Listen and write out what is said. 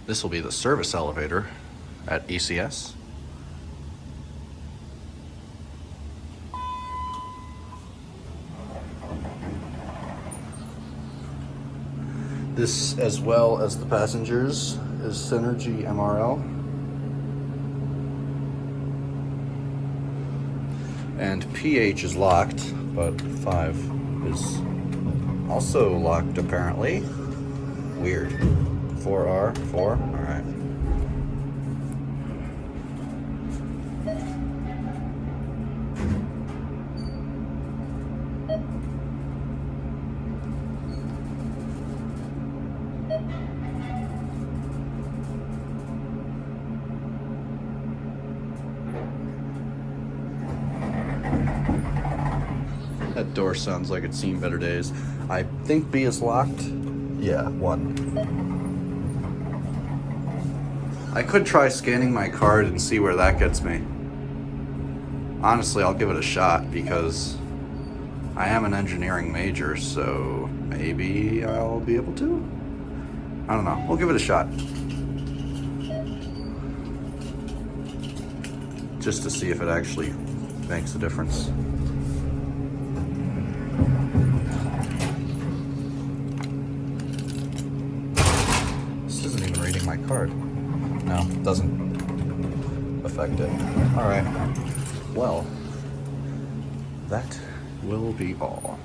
This will be the service elevator at ECS. This, as well as the passengers, is Synergy MRL. And PH is locked, but 5 is also locked apparently. Weird. 4R, 4, all right. That door sounds like it's seen better days. I think B is locked. Yeah, 1. I could try scanning my card and see where that gets me. Honestly, I'll give it a shot because I am an engineering major, so maybe I'll be able to? I don't know. We'll give it a shot. Just to see if it actually makes a difference. My card. No, doesn't affect it. All right. Well, that will be all.